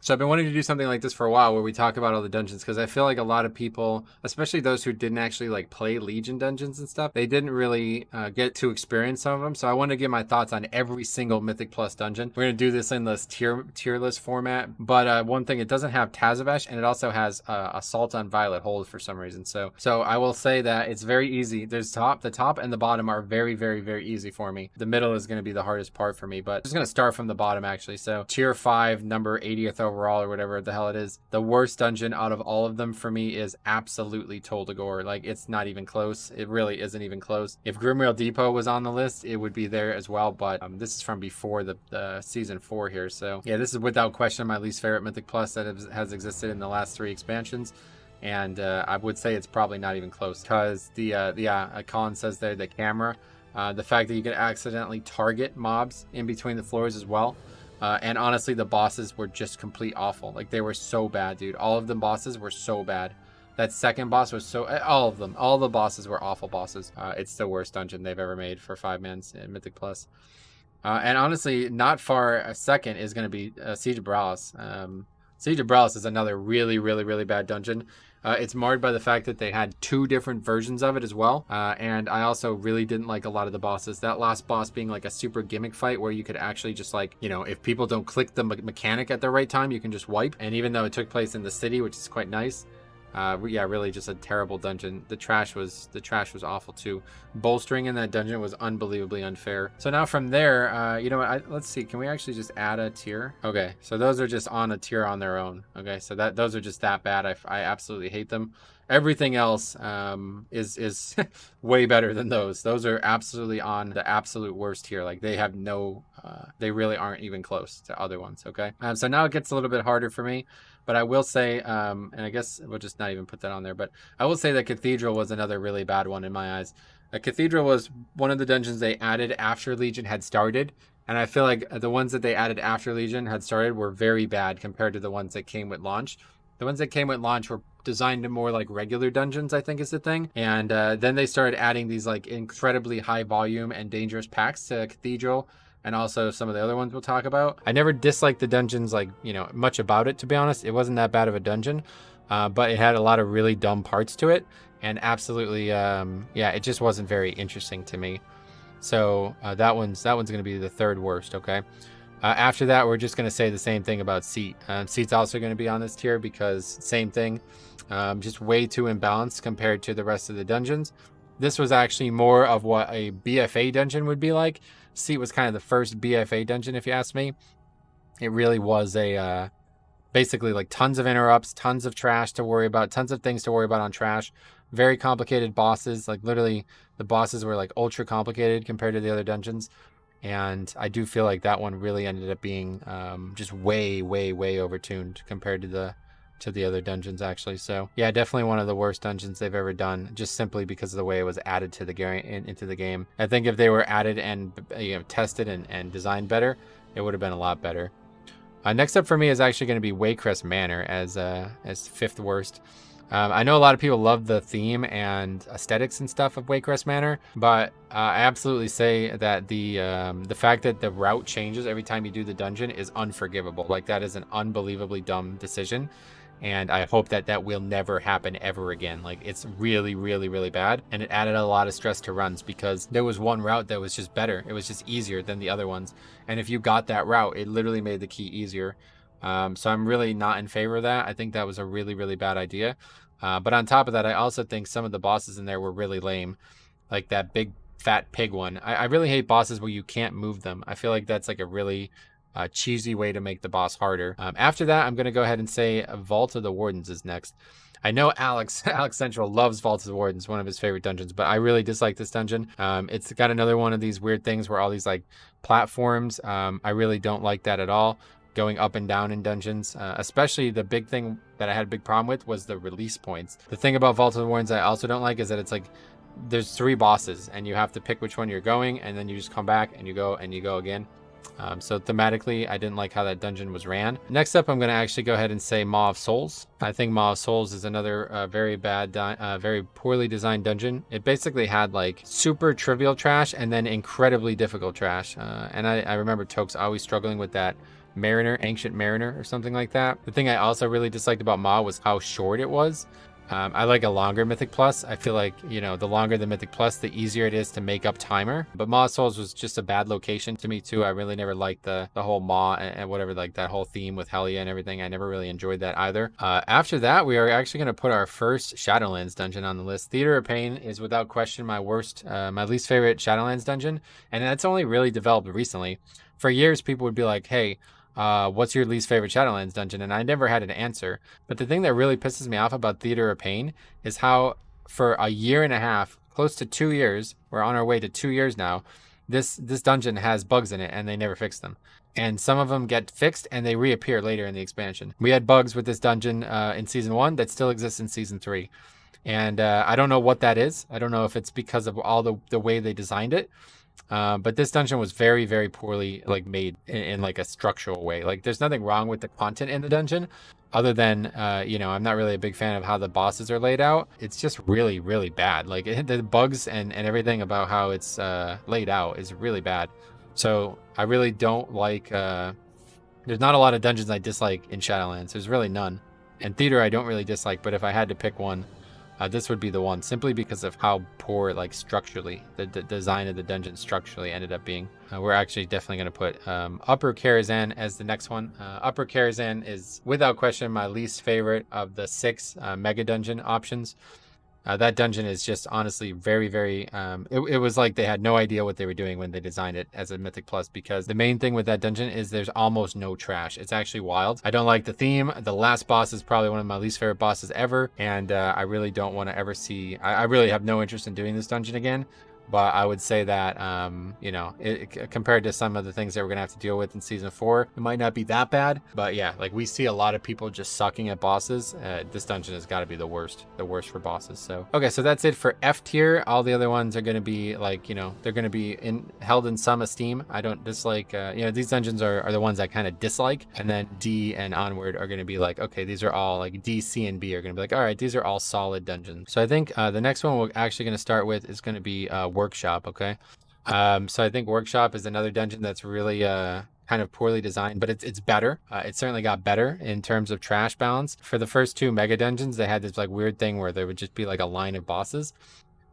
So I've been wanting to do something like this for a while where we talk about all the dungeons, because I feel like a lot of people, especially those who didn't actually like play Legion dungeons and stuff, they didn't really get to experience some of them. So I want to give my thoughts on every single Mythic Plus dungeon. We're going to do this in this tier list format. But one thing, it doesn't have Tazavesh, and it also has Assault on Violet Hold for some reason. So I will say that it's very easy. There's the top and the bottom are very, very, very easy for me. The middle is going to be the hardest part for me, but I'm just going to start from the bottom actually. So tier 5, number 80th overall, or whatever the hell it is. The worst dungeon out of all of them for me is absolutely Toldagor. Like, it's not even close. It really isn't even close. If Grimrail Depot was on the list, it would be there as well, but this is from before the season 4 here. So yeah, this is without question my least favorite Mythic Plus that has existed in the last 3 expansions. And I would say it's probably not even close, because Colin says there, the camera, the fact that you can accidentally target mobs in between the floors as well. And honestly, the bosses were just complete awful. Like, they were so bad, dude. All of the bosses were so bad. That second boss was so... all of them. All the bosses were awful bosses. It's the worst dungeon they've ever made for 5-mans in Mythic Plus. And honestly, not far a second is going to be Siege of Bralis. Siege of Bralis is another really, really, really bad dungeon. It's marred by the fact that they had 2 different versions of it as well. And I also really didn't like a lot of the bosses. That last boss being like a super gimmick fight where you could actually just, like, you know, if people don't click the mechanic at the right time, you can just wipe. And even though it took place in the city, which is quite nice, yeah, really just a terrible dungeon. The trash was awful too. Bolstering in that dungeon was unbelievably unfair. So now from there, you know what? Let's see. Can we actually just add a tier? Okay, so those are just on a tier on their own. Okay, so those are just that bad. I absolutely hate them. Everything else is way better than those. Those are absolutely on the absolute worst tier. Like, they have no, they really aren't even close to other ones. Okay, so now it gets a little bit harder for me. But I will say, and I guess we'll just not even put that on there, but I will say that Cathedral was another really bad one in my eyes. Cathedral was one of the dungeons they added after Legion had started, and I feel like the ones that they added after Legion had started were very bad compared to the ones that came with launch. The ones that came with launch were designed to more like regular dungeons, I think is the thing. And then they started adding these like incredibly high volume and dangerous packs to Cathedral, and also some of the other ones we'll talk about. I never disliked the dungeons, like, you know, much about it, to be honest. It wasn't that bad of a dungeon, but it had a lot of really dumb parts to it, and absolutely, yeah, it just wasn't very interesting to me. So that one's going to be the 3rd worst, okay? After that, we're just going to say the same thing about Seat. Seat's also going to be on this tier because same thing, just way too imbalanced compared to the rest of the dungeons. This was actually more of what a BFA dungeon would be like. Seat was kind of the first BFA dungeon, if you ask me. It really was a basically like tons of interrupts, tons of trash to worry about, tons of things to worry about on trash, very complicated bosses. Like, literally the bosses were like ultra complicated compared to the other dungeons. And I do feel like that one really ended up being just way, way, way overtuned compared to the other dungeons, actually. So yeah, definitely one of the worst dungeons they've ever done, just simply because of the way it was added to the game, into the game. I think if they were added and, you know, tested and designed better, it would have been a lot better. Next up for me is actually going to be Waycrest Manor as 5th worst. I know a lot of people love the theme and aesthetics and stuff of Waycrest Manor, but I absolutely say that the fact that the route changes every time you do the dungeon is unforgivable. Like, that is an unbelievably dumb decision. And I hope that that will never happen ever again. Like, it's really, really, really bad. And it added a lot of stress to runs, because there was one route that was just better. It was just easier than the other ones. And if you got that route, it literally made the key easier. So I'm really not in favor of that. I think that was a really, really bad idea. But on top of that, I also think some of the bosses in there were really lame. Like that big fat pig one. I really hate bosses where you can't move them. I feel like that's like a really cheesy way to make the boss harder. After that, I'm going to go ahead and say Vault of the Wardens is next. I know Alex Central loves Vault of the Wardens, one of his favorite dungeons, but I really dislike this dungeon. It's got another one of these weird things where all these like platforms, I really don't like that at all. Going up and down in dungeons, especially the big thing that I had a big problem with was the release points. The thing about Vault of the Wardens I also don't like is that it's like there's 3 bosses and you have to pick which one you're going, and then you just come back and you go again. So thematically, I didn't like how that dungeon was ran. Next up, I'm going to actually go ahead and say Maw of Souls. I think Maw of Souls is another very bad, very poorly designed dungeon. It basically had like super trivial trash and then incredibly difficult trash. And I remember Tokes always struggling with that Ancient Mariner, or something like that. The thing I also really disliked about Ma was how short it was. I like a longer Mythic Plus. I feel like, you know, the longer the Mythic Plus, the easier it is to make up timer. But Maw Souls was just a bad location to me too. I really never liked the whole Maw and whatever, like that whole theme with Hellia and everything. I never really enjoyed that either. After that, we are actually going to put our first Shadowlands dungeon on the list. Theater of Pain is without question my least favorite Shadowlands dungeon. And that's only really developed recently. For years, people would be like, hey, what's your least favorite Shadowlands dungeon? And I never had an answer. But the thing that really pisses me off about Theater of Pain is how for a year and a half, close to 2 years, we're on our way to 2 years now, this dungeon has bugs in it and they never fix them. And some of them get fixed and they reappear later in the expansion. We had bugs with this dungeon in Season 1 that still exists in Season 3. And I don't know what that is. I don't know if it's because of all the way they designed it. But this dungeon was very, very poorly like made in like a structural way. Like there's nothing wrong with the content in the dungeon other than, you know, I'm not really a big fan of how the bosses are laid out. It's just really, really bad. Like the bugs and everything about how it's laid out is really bad. So I really don't like, there's not a lot of dungeons I dislike in Shadowlands. There's really none. And Theater I don't really dislike, but if I had to pick one, this would be the one, simply because of how poor, like structurally, the design of the dungeon structurally ended up being. We're actually definitely going to put Upper Karazhan as the next one. Upper Karazhan is without question my least favorite of the 6 mega dungeon options. That dungeon is just honestly very, very, it was like they had no idea what they were doing when they designed it as a Mythic Plus, because the main thing with that dungeon is there's almost no trash. It's actually wild. I don't like the theme. The last boss is probably one of my least favorite bosses ever, and I really don't want to ever see, I really have no interest in doing this dungeon again. But I would say that, you know, compared to some of the things that we're going to have to deal with in Season 4, it might not be that bad. But yeah, like we see a lot of people just sucking at bosses. This dungeon has got to be the worst for bosses. So, okay, so that's it for F tier. All the other ones are going to be like, you know, they're going to be held in some esteem. I don't dislike, you know, these dungeons are the ones I kind of dislike. And then D and onward are going to be like, okay, these are all like D, C, and B are going to be like, all right, these are all solid dungeons. So I think the next one we're actually going to start with is going to be Workshop. Okay, so I think Workshop is another dungeon that's really kind of poorly designed, but it's better. It certainly got better in terms of trash balance. For the first 2 mega dungeons, they had this like weird thing where there would just be like a line of bosses.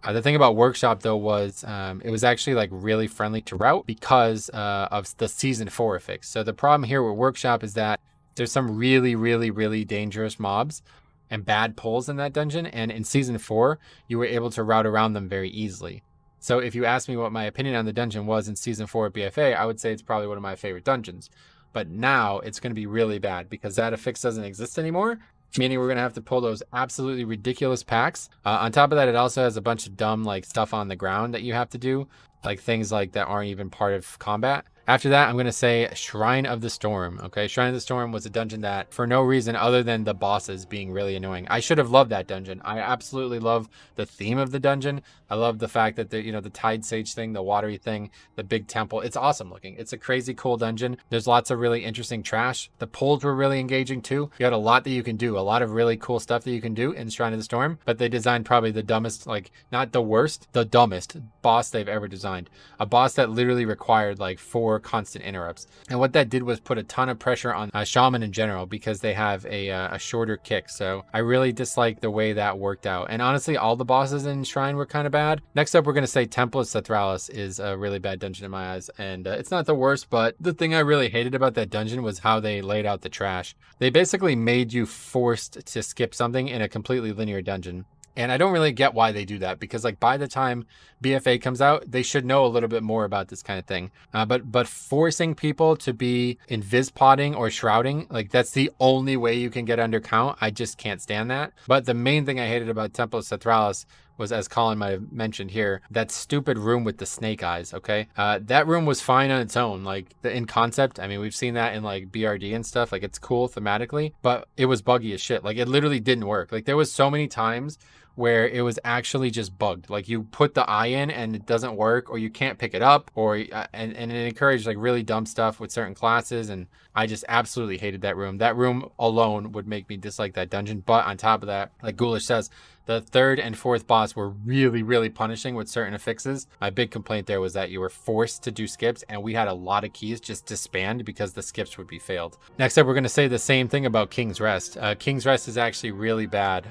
The thing about Workshop though was it was actually like really friendly to route because of the Season 4 fix. So the problem here with Workshop is that there's some really, really, really dangerous mobs and bad pulls in that dungeon, and in Season 4 you were able to route around them very easily. So if you ask me what my opinion on the dungeon was in Season 4 at BFA, I would say it's probably one of my favorite dungeons. But now it's going to be really bad because that fix doesn't exist anymore, meaning we're going to have to pull those absolutely ridiculous packs. On top of that, it also has a bunch of dumb like stuff on the ground that you have to do, like things like that aren't even part of combat. After that, I'm going to say Shrine of the Storm. Okay, Shrine of the Storm was a dungeon that, for no reason other than the bosses being really annoying, I should have loved that dungeon. I absolutely love the theme of the dungeon. I love the fact that the Tide Sage thing, the watery thing, the big temple. It's awesome looking. It's a crazy cool dungeon. There's lots of really interesting trash. The pulls were really engaging too. You had a lot that you can do, a lot of really cool stuff that you can do in Shrine of the Storm. But they designed probably the dumbest, like not the worst, the dumbest boss they've ever designed. A boss that literally required like 4 constant interrupts. And what that did was put a ton of pressure on Shaman in general because they have a shorter kick. So I really dislike the way that worked out. And honestly, all the bosses in Shrine were kind of bad. Next up, we're going to say Temple of Sathralis is a really bad dungeon in my eyes. And it's not the worst, but the thing I really hated about that dungeon was how they laid out the trash. They basically made you forced to skip something in a completely linear dungeon. And I don't really get why they do that, because like by the time BFA comes out, they should know a little bit more about this kind of thing. But forcing people to be invis potting or shrouding, like that's the only way you can get under count. I just can't stand that. But the main thing I hated about Temple of Sathralis was, as Colin might have mentioned here, that stupid room with the snake eyes. Okay, that room was fine on its own, like in concept. I mean, we've seen that in like BRD and stuff. Like it's cool thematically, but it was buggy as shit. Like it literally didn't work. Like there was so many times where it was actually just bugged. Like you put the eye in and it doesn't work, or you can't pick it up, or and it encouraged like really dumb stuff with certain classes, and I just absolutely hated that room. That room alone would make me dislike that dungeon. But on top of that, like Ghoulish says, the third and fourth boss were really, really punishing with certain affixes. My big complaint there was that you were forced to do skips, and we had a lot of keys just disband because the skips would be failed. Next up, we're going to say the same thing about King's Rest. King's Rest is actually really bad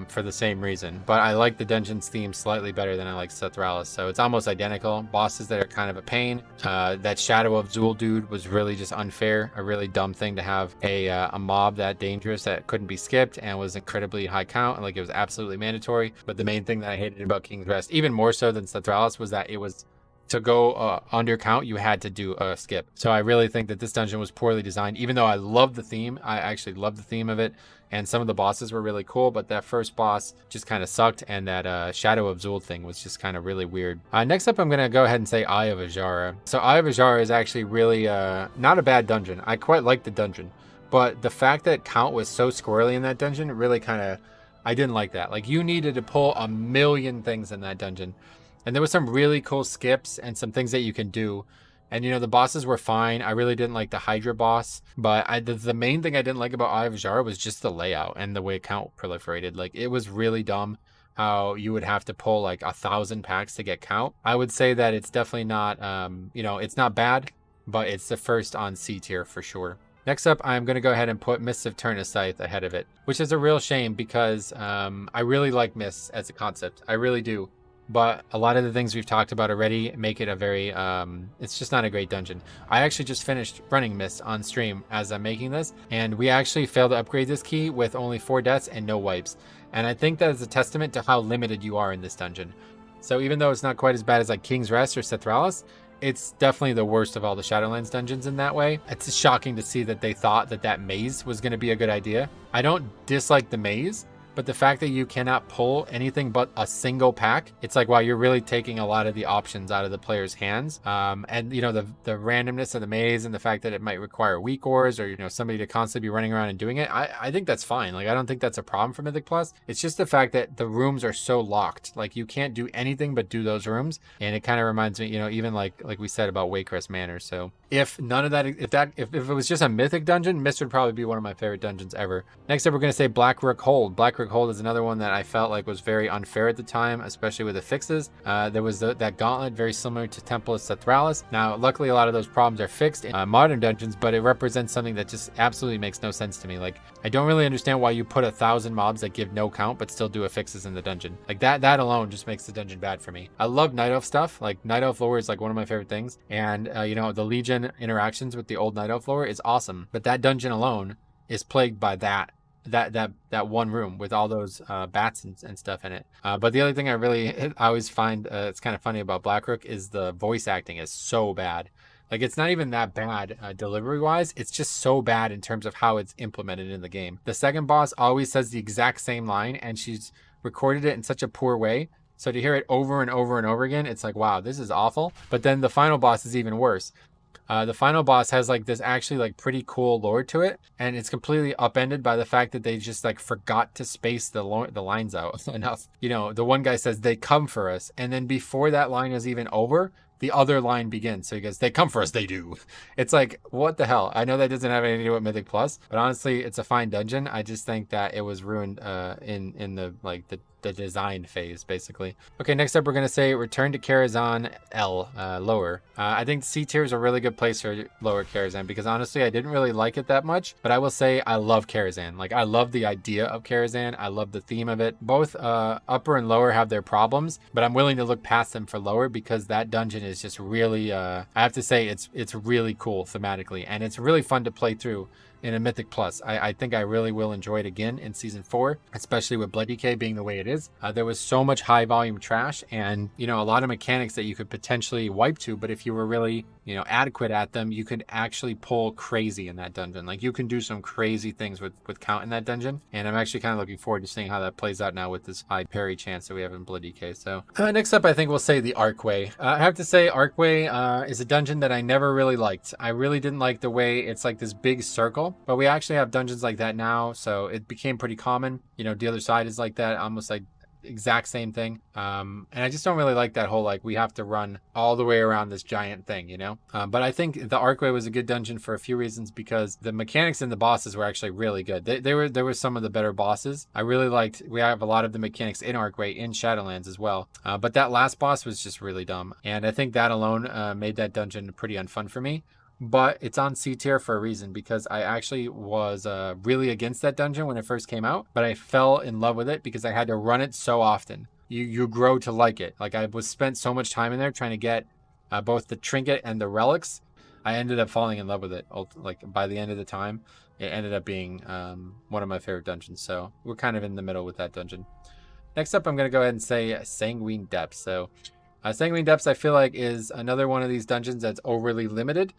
for the same reason, but I like the dungeon's theme slightly better than I like Sethralis, so it's almost identical. Bosses that are kind of a pain. That Shadow of Zul dude was really just unfair, a really dumb thing to have a mob that dangerous that couldn't be skipped and was incredibly high count, and like it was absolutely mandatory. But the main thing that I hated about King's Rest, even more so than Sethralis, was that it was to go under count, you had to do a skip. So I really think that this dungeon was poorly designed, even though I love the theme. I actually love the theme of it, and some of the bosses were really cool, but that first boss just kind of sucked, and that Shadow of Zul thing was just kind of really weird. Next up, I'm going to go ahead and say Eye of Ajara. So Eye of Ajara is actually really not a bad dungeon. I quite like the dungeon, but the fact that count was so squirrely in that dungeon really kind of, I didn't like that. Like, you needed to pull a million things in that dungeon. And there was some really cool skips and some things that you can do. And, you know, the bosses were fine. I really didn't like the Hydra boss. But the main thing I didn't like about Eye of Ajara was just the layout and the way count proliferated. Like, it was really dumb how you would have to pull like 1,000 packs to get count. I would say that it's definitely not, you know, it's not bad, but it's the first on C tier for sure. Next up, I'm going to go ahead and put Mists of Turnus Scythe ahead of it, which is a real shame because I really like Mists as a concept. I really do. But a lot of the things we've talked about already make it a very, it's just not a great dungeon. I actually just finished running Mists on stream as I'm making this, and we actually failed to upgrade this key with only 4 deaths and no wipes. And I think that is a testament to how limited you are in this dungeon. So even though it's not quite as bad as like King's Rest or Sethralis, it's definitely the worst of all the Shadowlands dungeons in that way. It's shocking to see that they thought that that maze was going to be a good idea. I don't dislike the maze, but the fact that you cannot pull anything but a single pack, it's like, wow, you're really taking a lot of the options out of the player's hands. And, you know, the randomness of the maze and the fact that it might require weak ores or, you know, somebody to constantly be running around and doing it, I think that's fine. Like, I don't think that's a problem for Mythic Plus. It's just the fact that the rooms are so locked. Like, you can't do anything but do those rooms. And it kind of reminds me, you know, even like we said about Waycrest Manor. So if none of that, if it was just a Mythic dungeon, Mist would probably be one of my favorite dungeons ever. Next up, we're going to say Blackrook Hold. Blackrook Hold is another one that I felt like was very unfair at the time, especially with the fixes. There was that gauntlet very similar to Temple of Sethralis. Now, luckily, a lot of those problems are fixed in modern dungeons, but it represents something that just absolutely makes no sense to me. Like, I don't really understand why you put 1,000 mobs that give no count but still do affixes in the dungeon. Like, that alone just makes the dungeon bad for me. I love Night Elf stuff. Like, Night Elf lore is like one of my favorite things, and you know, the Legion interactions with the old Night Elf lore is awesome, but that dungeon alone is plagued by that one room with all those bats and stuff in it. But the other thing I always find it's kind of funny about Blackrook is the voice acting is so bad. Like, it's not even that bad delivery wise, it's just so bad in terms of how it's implemented in the game. The second boss always says the exact same line, and she's recorded it in such a poor way, so to hear it over and over and over again, it's like, wow, this is awful. But then the final boss is even worse. The final boss has like this actually like pretty cool lore to it, and it's completely upended by the fact that they just like forgot to space the lines out enough. You know, the one guy says they come for us, and then before that line is even over, the other line begins. So he goes, they come for us, they do. It's like, what the hell? I know that doesn't have anything to do with Mythic Plus, but honestly, it's a fine dungeon. I just think that it was ruined in the like the design phase, basically. Okay, next up, we're going to say Return to Karazhan L, lower. I think C tier is a really good place for lower Karazhan because honestly, I didn't really like it that much, but I will say I love Karazhan. Like, I love the idea of Karazhan. I love the theme of it. Both upper and lower have their problems, but I'm willing to look past them for lower because that dungeon is just really, I have to say, it's really cool thematically, and it's really fun to play through in a Mythic Plus. I think I really will enjoy it again in Season 4, especially with Blood DK being the way it is. There was so much high volume trash and, you know, a lot of mechanics that you could potentially wipe to, but if you were really, you know, adequate at them, you could actually pull crazy in that dungeon. Like, you can do some crazy things with count in that dungeon, and I'm actually kind of looking forward to seeing how that plays out now with this high parry chance that we have in Blood DK. So next up, I think we'll say the Archway. I have to say Archway is a dungeon that I never really liked. I really didn't like the way it's like this big circle, but we actually have dungeons like that now, so it became pretty common. You know, the other side is like that, almost like exact same thing. And I just don't really like that whole like we have to run all the way around this giant thing, you know. But I think the Archway was a good dungeon for a few reasons, because the mechanics and the bosses were actually really good. There were some of the better bosses. I really liked. We have a lot of the mechanics in Archway in Shadowlands as well. But that last boss was just really dumb, and I think that alone made that dungeon pretty unfun for me. But it's on C tier for a reason, because I actually was really against that dungeon when it first came out, but I fell in love with it because I had to run it so often. You grow to like it. Like I was spent so much time in there trying to get both the trinket and the relics. I ended up falling in love with it. Like by the end of the time, it ended up being one of my favorite dungeons. So we're kind of in the middle with that dungeon. Next up, I'm going to go ahead and say Sanguine Depths. So Sanguine Depths, I feel like, is another one of these dungeons that's overly limited.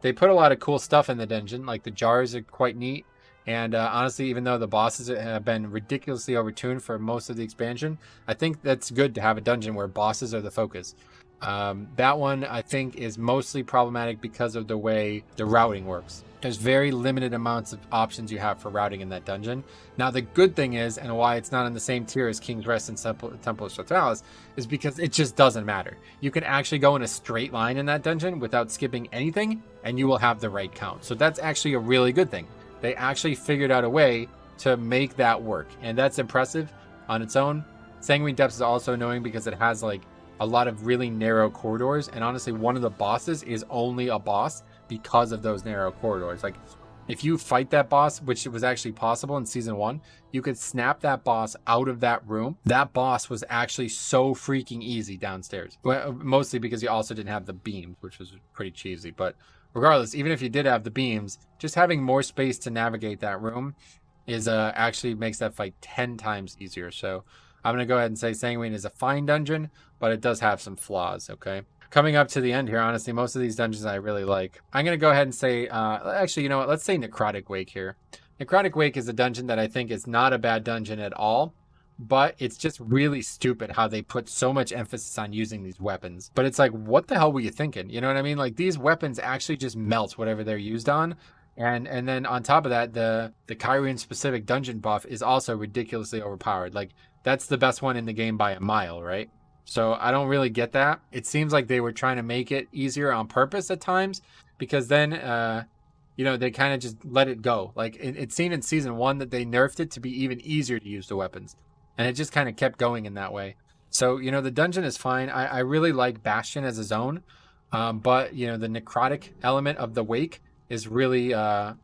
They put a lot of cool stuff in the dungeon, like the jars are quite neat. And honestly, even though the bosses have been ridiculously overtuned for most of the expansion, I think that's good to have a dungeon where bosses are the focus. That one, I think, is mostly problematic because of the way the routing works. There's very limited amounts of options you have for routing in that dungeon. Now, the good thing is, and why it's not in the same tier as King's Rest and Temple of Shadowlands, is because it just doesn't matter. You can actually go in a straight line in that dungeon without skipping anything, and you will have the right count. So that's actually a really good thing. They actually figured out a way to make that work, and that's impressive on its own. Sanguine Depths is also annoying because it has like a lot of really narrow corridors, and honestly, one of the bosses is only a boss because of those narrow corridors. Like, if you fight that boss, which was actually possible in season 1, you could snap that boss out of that room. That boss was actually so freaking easy downstairs. Well, mostly because you also didn't have the beams, which was pretty cheesy. But regardless, even if you did have the beams, just having more space to navigate that room is actually makes that fight 10 times easier. So I'm going to go ahead and say Sanguine is a fine dungeon, but it does have some flaws, okay? Coming up to the end here, honestly, most of these dungeons I really like. I'm going to go ahead and say, actually, you know what? Let's say Necrotic Wake here. Necrotic Wake is a dungeon that I think is not a bad dungeon at all, but it's just really stupid how they put so much emphasis on using these weapons. But it's like, what the hell were you thinking? You know what I mean? Like, these weapons actually just melt whatever they're used on. And then on top of that, the Kyrian specific dungeon buff is also ridiculously overpowered. Like, that's the best one in the game by a mile, right? So I don't really get that. It seems like they were trying to make it easier on purpose at times, because then, you know, they kind of just let it go. Like it seemed in season 1 that they nerfed it to be even easier to use the weapons, and it just kind of kept going in that way. So, you know, the dungeon is fine. I really like Bastion as a zone, but, you know, the necrotic element of the Wake is really,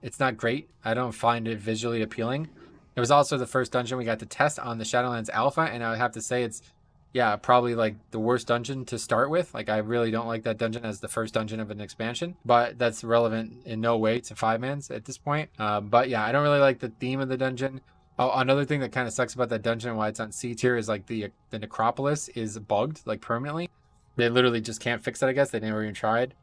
it's not great. I don't find it visually appealing. It was also the first dungeon we got to test on the Shadowlands Alpha, and I would have to say it's, yeah, probably like the worst dungeon to start with. Like, I really don't like that dungeon as the first dungeon of an expansion, but that's relevant in no way to 5-mans at this point. But yeah, I don't really like the theme of the dungeon. Oh, another thing that kind of sucks about that dungeon and why it's on C tier is like the necropolis is bugged like permanently. They literally just can't fix it, I guess. They never even tried.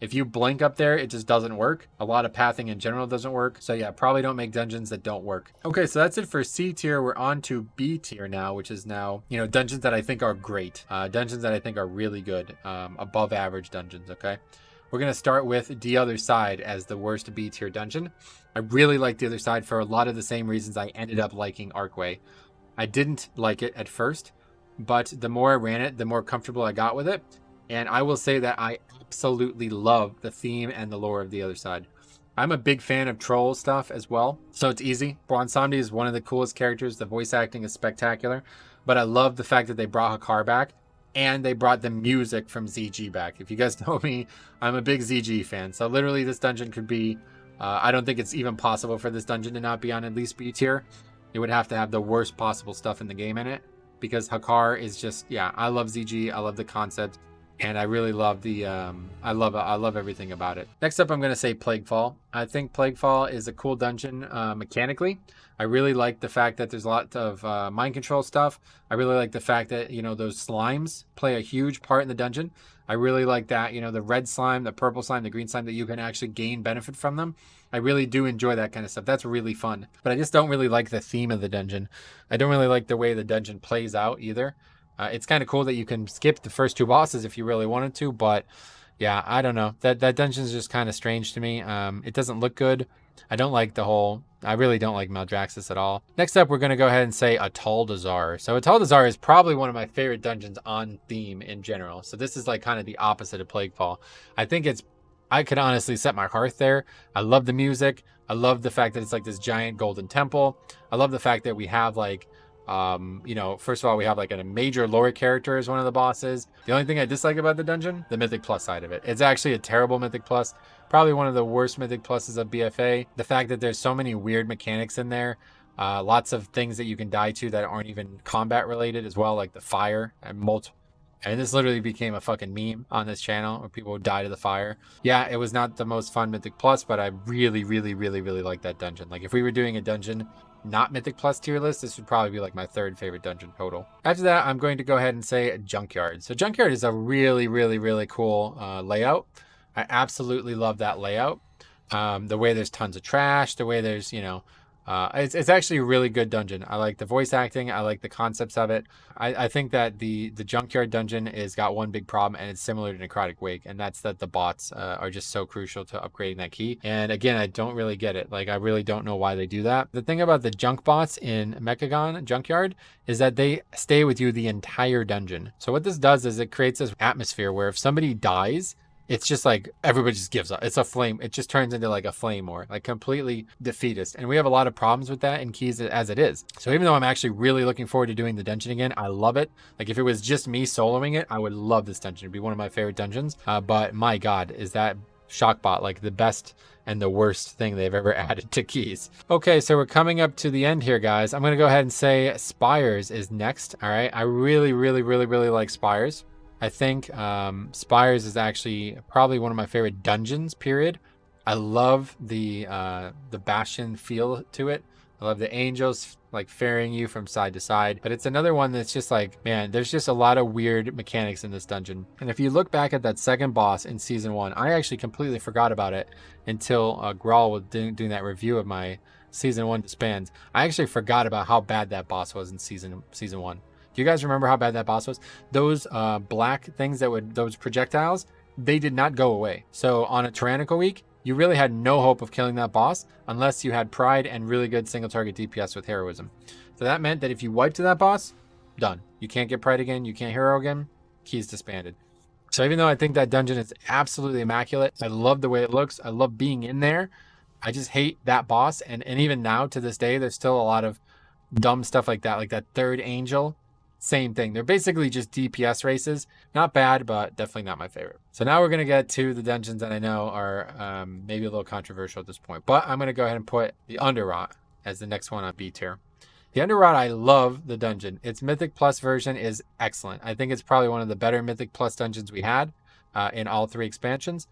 If you blink up there, it just doesn't work. A lot of pathing in general doesn't work. So yeah, probably don't make dungeons that don't work. Okay, so that's it for C tier. We're on to B tier now, which is now, you know, dungeons that I think are great. Dungeons that I think are really good. Above average dungeons, okay? We're going to start with The Other Side as the worst B tier dungeon. I really like The Other Side for a lot of the same reasons I ended up liking Archway. I didn't like it at first, but the more I ran it, the more comfortable I got with it. And I will say that I absolutely love the theme and the lore of The Other Side. I'm a big fan of troll stuff as well, so it's easy. Bronsamdi is one of the coolest characters. The voice acting is spectacular, but I love the fact that they brought Hakar back, and they brought the music from ZG back. If you guys know me, I'm a big ZG fan, so literally this dungeon could be, I don't think it's even possible for this dungeon to not be on at least B tier. It would have to have the worst possible stuff in the game in it, because Hakar is just, yeah, I love ZG, I love the concept. And I really love the, I love everything about it. Next up, I'm going to say Plaguefall. I think Plaguefall is a cool dungeon mechanically. I really like the fact that there's a lot of mind control stuff. I really like the fact that, you know, those slimes play a huge part in the dungeon. I really like that, you know, the red slime, the purple slime, the green slime, that you can actually gain benefit from them. I really do enjoy that kind of stuff. That's really fun. But I just don't really like the theme of the dungeon. I don't really like the way the dungeon plays out either. It's kind of cool that you can skip the first 2 bosses if you really wanted to, but yeah, I don't know. That dungeon is just kind of strange to me. It doesn't look good. I don't like I really don't like Maldraxxus at all. Next up, we're going to go ahead and say Ataldazar. So Ataldazar is probably one of my favorite dungeons on theme in general. So this is like kind of the opposite of Plaguefall. I could honestly set my hearth there. I love the music. I love the fact that it's like this giant golden temple. I love the fact that we have like, first of all, we have like a major lore character as one of the bosses. The only thing I dislike about the dungeon, the Mythic Plus side of it. It's actually a terrible Mythic Plus. Probably one of the worst Mythic Pluses of BFA. The fact that there's so many weird mechanics in there. Lots of things that you can die to that aren't even combat related as well, like the fire and multiple. And this literally became a fucking meme on this channel where people would die to the fire. Yeah, it was not the most fun Mythic Plus, but I really, really, really, really like that dungeon. Like if we were doing a dungeon not Mythic Plus tier list, this would probably be like my third favorite dungeon total. After that, I'm going to go ahead and say Junkyard. So Junkyard is a really, really, really cool layout. I absolutely love that layout. The way there's tons of trash, the way there's, it's actually a really good dungeon. I like the voice acting. I like the concepts of it. I think that the Junkyard dungeon is got one big problem, and it's similar to Necrotic Wake, and that's that the bots are just so crucial to upgrading that key. And again, I don't really get it. Like, I really don't know why they do that. The thing about the junk bots in Mechagon Junkyard is that they stay with you the entire dungeon. So what this does is it creates this atmosphere where if somebody dies, it's just like everybody just gives up. It's a flame. It just turns into like a flame war, like completely defeatist. And we have a lot of problems with that in Keys as it is. So even though I'm actually really looking forward to doing the dungeon again, I love it. Like if it was just me soloing it, I would love this dungeon. It'd be one of my favorite dungeons. But my God, is that Shockbot like the best and the worst thing they've ever added to Keys. Okay, so we're coming up to the end here, guys. I'm going to go ahead and say Spires is next. All right. I really, really, really, really like Spires. I think Spires is actually probably one of my favorite dungeons, period. I love the Bastion feel to it. I love the angels like ferrying you from side to side. But it's another one that's just like, man, there's just a lot of weird mechanics in this dungeon. And if you look back at that second boss in Season 1, I actually completely forgot about it until Grawl was doing that review of my Season 1 disbands. I actually forgot about how bad that boss was in Season 1. Do you guys remember how bad that boss was? Those black things those projectiles, they did not go away. So on a Tyrannical week, you really had no hope of killing that boss unless you had Pride and really good single target DPS with Heroism. So that meant that if you wiped to that boss, done. You can't get Pride again. You can't Hero again. Keys disbanded. So even though I think that dungeon is absolutely immaculate, I love the way it looks. I love being in there. I just hate that boss. And even now to this day, there's still a lot of dumb stuff like that third angel. Same thing. They're basically just DPS races. Not bad, but definitely not my favorite. So now we're going to get to the dungeons that I know are maybe a little controversial at this point. But I'm going to go ahead and put the Underrot as the next one on B tier. The Underrot, I love the dungeon. Its Mythic Plus version is excellent. I think it's probably one of the better Mythic Plus dungeons we had in all 3 expansions.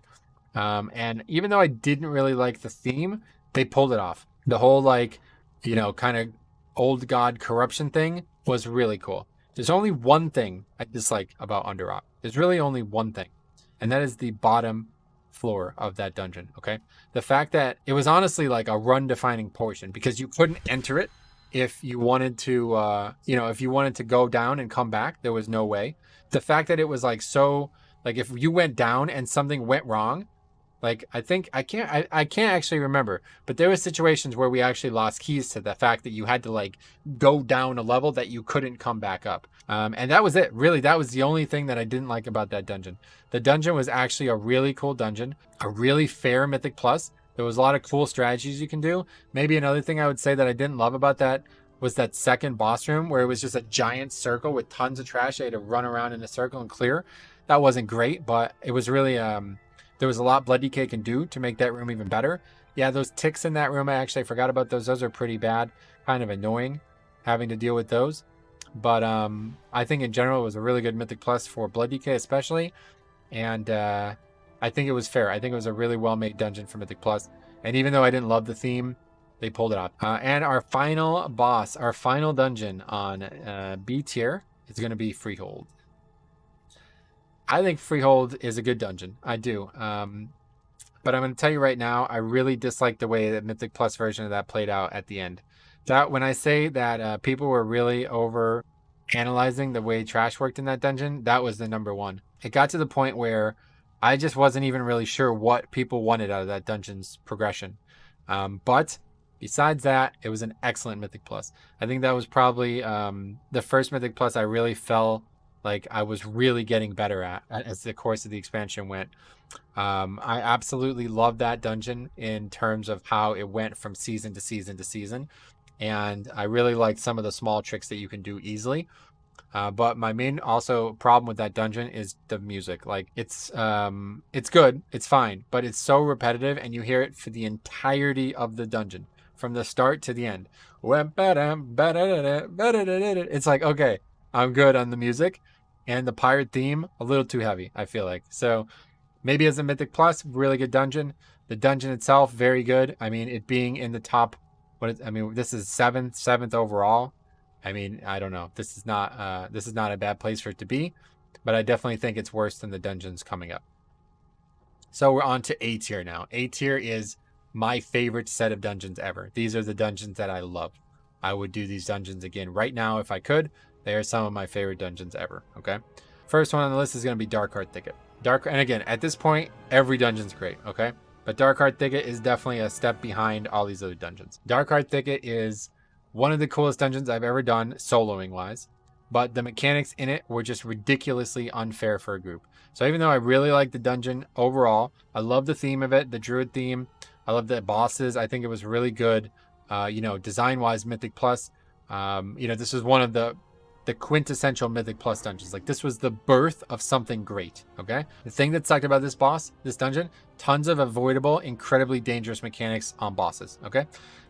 And even though I didn't really like the theme, they pulled it off. The whole kind of old god corruption thing was really cool. There's only one thing I dislike about Underrot. There's really only one thing, and that is the bottom floor of that dungeon, okay? The fact that it was honestly like a run-defining portion because you couldn't enter it if you wanted to, if you wanted to go down and come back, there was no way. The fact that it was like so, like if you went down and something went wrong, like I can't actually remember, but there were situations where we actually lost keys to the fact that you had to like go down a level that you couldn't come back up. And that was it. Really, that was the only thing that I didn't like about that dungeon. The dungeon was actually a really cool dungeon, a really fair Mythic Plus. There was a lot of cool strategies you can do. Maybe another thing I would say that I didn't love about that was that second boss room where it was just a giant circle with tons of trash. You had to run around in a circle and clear. That wasn't great, but it was really... there was a lot Blood DK can do to make that room even better. Yeah, those ticks in that room, I actually forgot about those. Those are pretty bad. Kind of annoying having to deal with those. But I think in general it was a really good Mythic Plus for Blood DK especially. And I think it was fair. I think it was a really well-made dungeon for Mythic Plus. And even though I didn't love the theme, they pulled it off. And our final boss, our final dungeon on B tier is going to be Freehold. I think Freehold is a good dungeon. I do. But I'm going to tell you right now, I really dislike the way that Mythic Plus version of that played out at the end. That when I say that people were really over analyzing the way trash worked in that dungeon, that was the number one. It got to the point where I just wasn't even really sure what people wanted out of that dungeon's progression. But besides that, it was an excellent Mythic Plus. I think that was probably the first Mythic Plus I really felt like I was really getting better at as the course of the expansion went. I absolutely love that dungeon in terms of how it went from season to season to season. And I really liked some of the small tricks that you can do easily. But my main also problem with that dungeon is the music. Like it's good, it's fine, but it's so repetitive, and you hear it for the entirety of the dungeon from the start to the end. It's like, okay, I'm good on the music, and the pirate theme a little too heavy, I feel like. So maybe as a Mythic Plus, really good dungeon. The dungeon itself, very good. I mean, it being in the top, this is seventh overall. I mean, I don't know. This is not a bad place for it to be, but I definitely think it's worse than the dungeons coming up. So we're on to A tier now. A tier is my favorite set of dungeons ever. These are the dungeons that I love. I would do these dungeons again right now if I could. They are some of my favorite dungeons ever. Okay. First one on the list is going to be Darkheart Thicket. And again, at this point, every dungeon's great. Okay. But Darkheart Thicket is definitely a step behind all these other dungeons. Darkheart Thicket is one of the coolest dungeons I've ever done, soloing wise, but the mechanics in it were just ridiculously unfair for a group. So even though I really like the dungeon overall, I love the theme of it, the druid theme. I love the bosses. I think it was really good. Design wise, Mythic Plus. This is one of the quintessential Mythic Plus dungeons. Like this was the birth of something great. Okay. The thing that sucked about this dungeon, tons of avoidable, incredibly dangerous mechanics on bosses. Okay.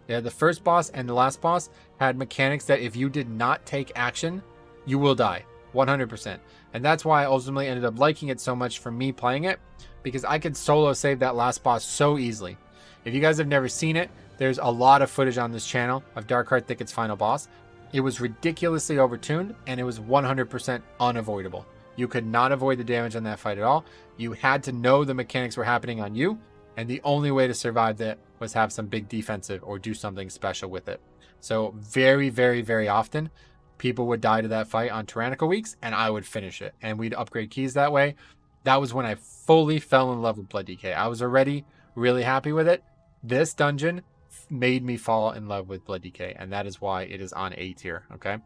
Yeah, the first boss and the last boss had mechanics that if you did not take action, you will die 100%. And that's why I ultimately ended up liking it so much for me playing it, because I could solo save that last boss so easily. If you guys have never seen it, there's a lot of footage on this channel of Darkheart Thicket's final boss. It was ridiculously overtuned, and it was 100% unavoidable. You could not avoid the damage on that fight at all. You had to know the mechanics were happening on you, and the only way to survive that was have some big defensive or do something special with it. So very, very, very often, people would die to that fight on Tyrannical weeks, and I would finish it. And we'd upgrade keys that way. That was when I fully fell in love with Blood DK. I was already really happy with it. This dungeon made me fall in love with Blood DK, and that is why it is on A tier, okay?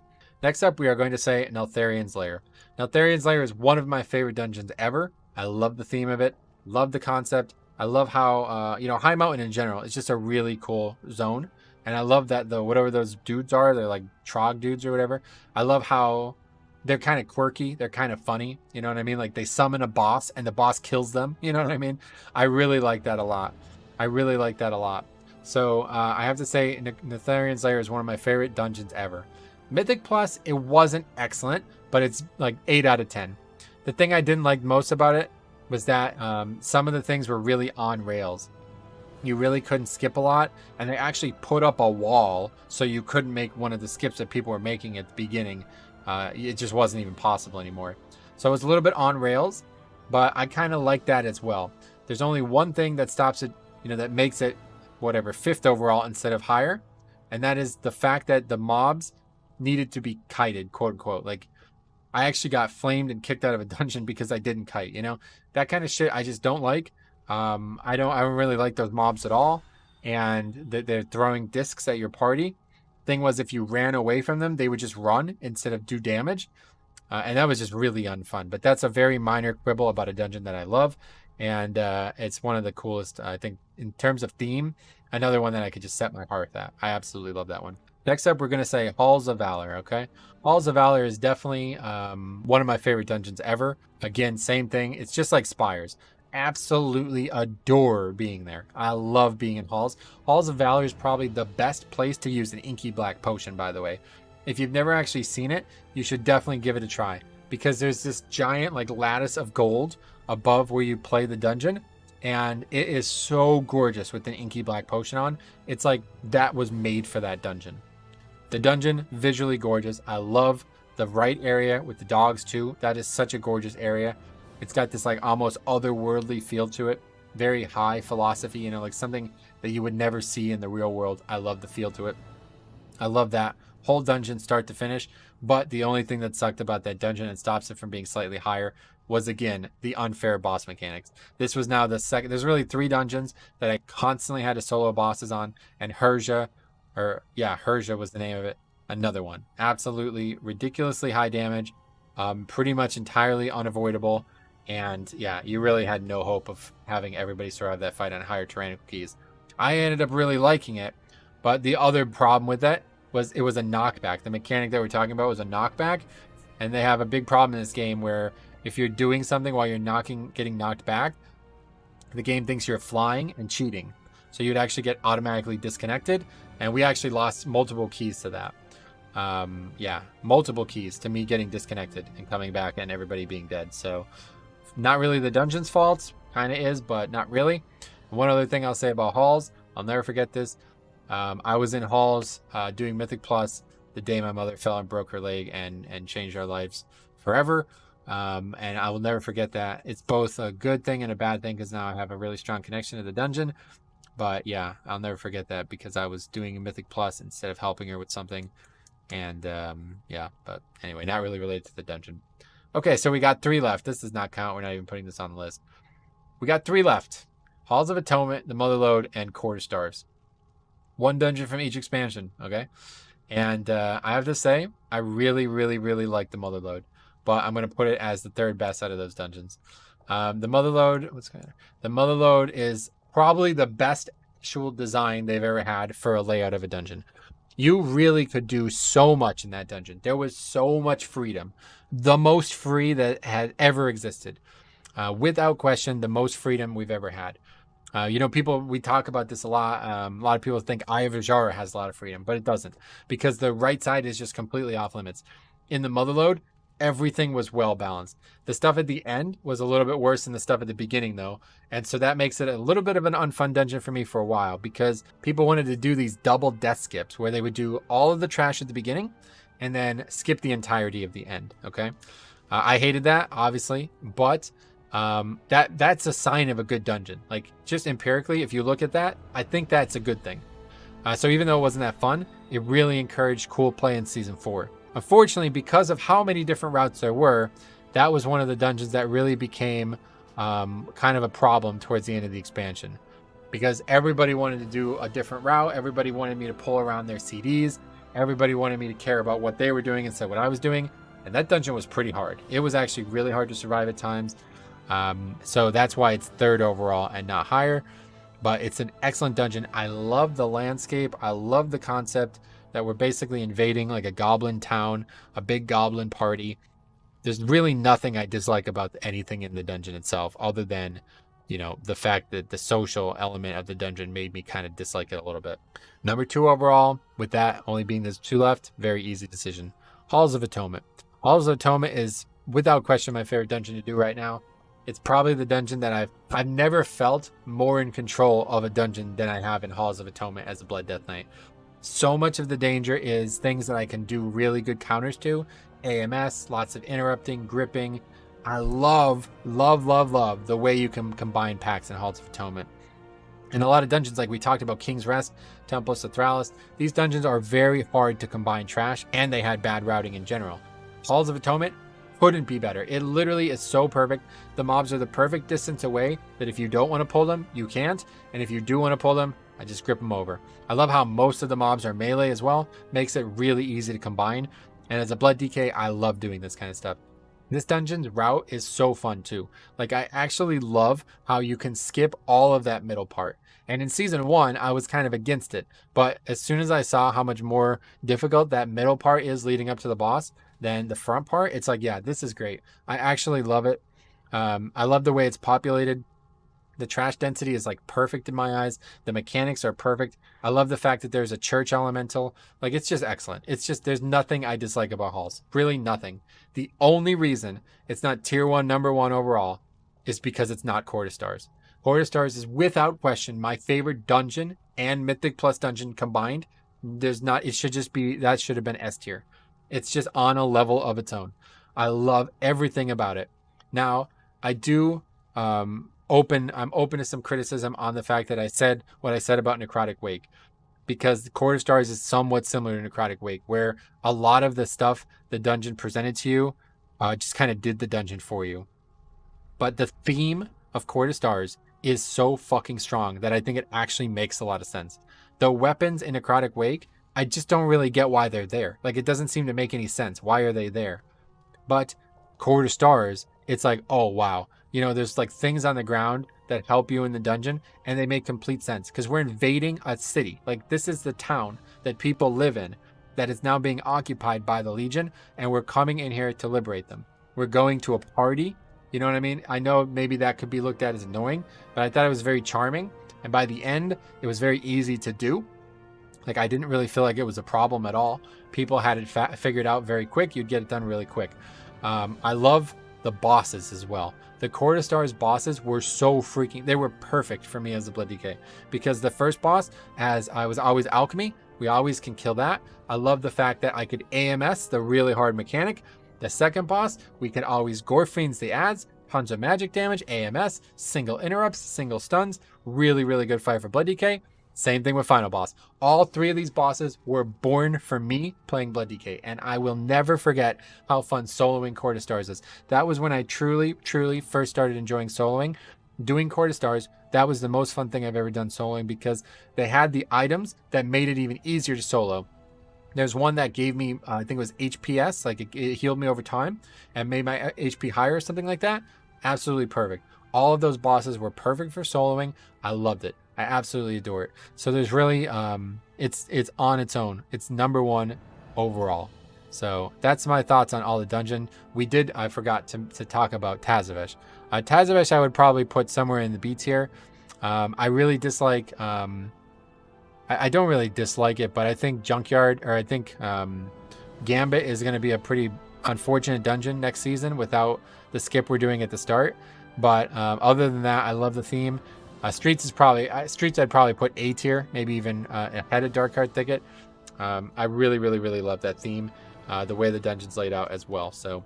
Next up, we are going to say Neltharion's Lair. Neltharion's Lair is one of my favorite dungeons ever. I love the theme of it, love the concept. I love how, High Mountain in general, it's just a really cool zone. And I love that whatever those dudes are, they're like Trog dudes or whatever. I love how they're kind of quirky. They're kind of funny. You know what I mean? Like they summon a boss and the boss kills them. You know what I mean? I really like that a lot. So I have to say Nelthariion's Lair is one of my favorite dungeons ever. Mythic Plus, it wasn't excellent, but it's like 8 out of 10. The thing I didn't like most about it was that some of the things were really on rails. You really couldn't skip a lot, and they actually put up a wall so you couldn't make one of the skips that people were making at the beginning. It just wasn't even possible anymore. So it was a little bit on rails, but I kind of like that as well. There's only one thing that stops it, that makes it whatever 5th overall instead of higher, and that is the fact that the mobs needed to be kited, quote unquote. Like I actually got flamed and kicked out of a dungeon because I didn't kite, that kind of shit I just don't like. I don't really like those mobs at all. And they're throwing discs at your party. Thing was, if you ran away from them, they would just run instead of do damage. And that was just really unfun. But that's a very minor quibble about a dungeon that I love. And it's one of the coolest, I think, in terms of theme. Another one that I could just set my heart at. I absolutely love that one. Next up, we're going to say Halls of Valor, okay? Halls of Valor is definitely one of my favorite dungeons ever. Again, same thing. It's just like Spires. Absolutely adore being there. I love being in Halls. Halls of Valor is probably the best place to use an Inky Black Potion, by the way. If you've never actually seen it, you should definitely give it a try. Because there's this giant lattice of gold above where you play the dungeon. And it is so gorgeous with an Inky Black Potion on. It's like that was made for that dungeon. The dungeon, visually gorgeous. I love the right area with the dogs too. That is such a gorgeous area. It's got this almost otherworldly feel to it. Very high philosophy, like something that you would never see in the real world. I love the feel to it. I love that whole dungeon start to finish. But the only thing that sucked about that dungeon and stops it from being slightly higher was, again, the unfair boss mechanics. This was now the second. There's really 3 dungeons that I constantly had to solo bosses on, and Herja was the name of it. Another one, absolutely ridiculously high damage, pretty much entirely unavoidable, and yeah, you really had no hope of having everybody survive that fight on higher tyrannical keys. I ended up really liking it, but the other problem with that was it was a knockback. The mechanic that we're talking about was a knockback, and they have a big problem in this game where if you're doing something while you're getting knocked back, the game thinks you're flying and cheating. So you'd actually get automatically disconnected, and we actually lost multiple keys to that. Multiple keys to me getting disconnected and coming back and everybody being dead. So not really the dungeon's fault, kind of is, but not really. One other thing I'll say about Halls, I'll never forget this. I was in Halls doing Mythic Plus the day my mother fell and broke her leg and changed our lives forever. And I will never forget that. It's both a good thing and a bad thing because now I have a really strong connection to the dungeon. But yeah, I'll never forget that because I was doing a Mythic Plus instead of helping her with something. And but anyway, not really related to the dungeon. Okay, so we got 3 left. This does not count. We're not even putting this on the list. We got 3 left. Halls of Atonement, the Motherlode, and Quarter Stars. 1 dungeon from each expansion, okay? And I have to say, I really, really, really like the Motherlode. But I'm going to put it as the 3rd best out of those dungeons. The Motherlode is probably the best actual design they've ever had for a layout of a dungeon. You really could do so much in that dungeon. There was so much freedom. The most free that had ever existed. Without question, the most freedom we've ever had. We talk about this a lot. A lot of people think Eye of Azhara has a lot of freedom, but it doesn't. Because the right side is just completely off limits. In the Motherlode, everything was well balanced. The stuff at the end was a little bit worse than the stuff at the beginning, though. And so that makes it a little bit of an unfun dungeon for me for a while because people wanted to do these double death skips where they would do all of the trash at the beginning and then skip the entirety of the end. Okay. I hated that, obviously, but that's a sign of a good dungeon. Like, just empirically, if you look at that, I think that's a good thing. So even though it wasn't that fun, it really encouraged cool play in Season 4. Unfortunately, because of how many different routes there were, that was one of the dungeons that really became kind of a problem towards the end of the expansion. Because everybody wanted to do a different route. Everybody wanted me to pull around their CDs. Everybody wanted me to care about what they were doing instead of what I was doing. And that dungeon was pretty hard. It was actually really hard to survive at times. So that's why it's 3rd overall and not higher. But it's an excellent dungeon. I love the landscape. I love the concept that we're basically invading like a goblin town, a big goblin party. There's really nothing I dislike about anything in the dungeon itself, other than, the fact that the social element of the dungeon made me kind of dislike it a little bit. Number 2 overall, with that only being there's 2 left, very easy decision. Halls of Atonement. Halls of Atonement is without question my favorite dungeon to do right now. It's probably the dungeon that I've never felt more in control of a dungeon than I have in Halls of Atonement as a Blood Death Knight. So much of the danger is things that I can do really good counters to. AMS, lots of interrupting, gripping. I love the way you can combine packs in Halls of Atonement. In a lot of dungeons, like we talked about King's Rest, Templos of Thralis, these dungeons are very hard to combine trash, and they had bad routing in general. Halls of Atonement couldn't be better. It literally is so perfect. The mobs are the perfect distance away that if you don't want to pull them, you can't. And if you do want to pull them, I just grip them over. I love how most of the mobs are melee as well. Makes it really easy to combine. And as a Blood DK, I love doing this kind of stuff. This dungeon's route is so fun too. Like, I actually love how you can skip all of that middle part. And in Season 1, I was kind of against it. But as soon as I saw how much more difficult that middle part is leading up to the boss than the front part, it's like, yeah, this is great. I actually love it. I love the way it's populated. The trash density is like perfect in my eyes. The mechanics are perfect. I love the fact that there's a church elemental. Like, it's just excellent. It's just, there's nothing I dislike about Halls. Really nothing. The only reason it's not tier 1, number 1 overall is because it's not Quarter Stars. Quarter Stars is without question my favorite dungeon and Mythic Plus dungeon combined. It should just be, that should have been S tier. It's just on a level of its own. I love everything about it. Now, I do, I'm open to some criticism on the fact that I said what I said about Necrotic Wake. because Court of Stars is somewhat similar to Necrotic Wake, where a lot of the stuff the dungeon presented to you just kind of did the dungeon for you. But the theme of Court of Stars is so fucking strong that I think it actually makes a lot of sense. The weapons in Necrotic Wake, I just don't really get why they're there. Like, it doesn't seem to make any sense. Why are they there? But Court of Stars, it's like, oh, wow. You know, there's like things on the ground that help you in the dungeon, and they make complete sense because we're invading a city. Like, this is the town that people live in that is now being occupied by the Legion, and we're coming in here to liberate them. We're going to a party. You know what I mean? I know maybe that could be looked at as annoying, but I thought it was very charming. And by the end, it was very easy to do. Like, I didn't really feel like it was a problem at all. People had it figured out very quick. You'd get it done really quick. I love the bosses as well. The Court of Stars bosses were so freaking... They were perfect for me as a Blood DK. Because the first boss, as I was always Alchemy, we always can kill that. I love the fact that I could AMS, the really hard mechanic. The second boss, we can always Gore Fiends the ads, tons of magic damage, AMS, single interrupts, single stuns. Really, really good fight for Blood DK. Same thing with Final Boss. All three of these bosses were born for me playing Blood DK, and I will never forget how fun soloing Court of Stars is. That was when I truly, truly first started enjoying soloing. Doing Court of Stars, that was the most fun thing I've ever done soloing because they had the items that made it even easier to solo. There's one that gave me, I think it was HPS, like it healed me over time and made my HP higher or something like that. Absolutely perfect. All of those bosses were perfect for soloing. I loved it. I absolutely adore it. So there's really, it's on its own. It's #1 overall. So that's my thoughts on all the dungeon. I forgot to talk about Tazavesh. Tazavesh I would probably put somewhere in the B tier. I really dislike, I don't really dislike it, but I think Junkyard, or I think Gambit is going to be a pretty unfortunate dungeon next season without the skip we're doing at the start. But other than that, I love the theme. Streets I'd probably put A tier, maybe even ahead of Darkheart Thicket. I really, really, really love that theme, the way the dungeon's laid out as well. So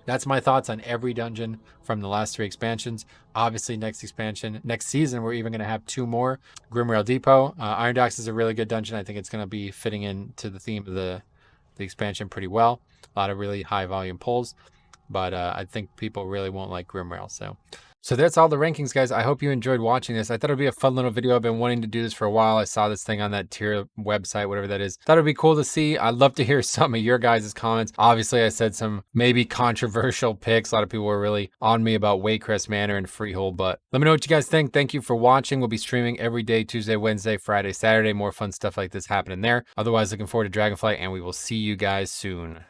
that's my thoughts on every dungeon from the last 3 expansions. Obviously, next season, we're even going to have 2 more. Grimrail Depot. Iron Docks is a really good dungeon. I think it's going to be fitting into the theme of the expansion pretty well. A lot of really high volume pulls. But I think people really won't like Grimrail. So that's all the rankings, guys. I hope you enjoyed watching this. I thought it'd be a fun little video. I've been wanting to do this for a while. I saw this thing on that tier website, whatever that is. Thought it'd be cool to see. I'd love to hear some of your guys' comments. Obviously, I said some maybe controversial picks. A lot of people were really on me about Waycrest Manor and Freehold, but let me know what you guys think. Thank you for watching. We'll be streaming every day, Tuesday, Wednesday, Friday, Saturday. More fun stuff like this happening there. Otherwise, looking forward to Dragonflight, and we will see you guys soon.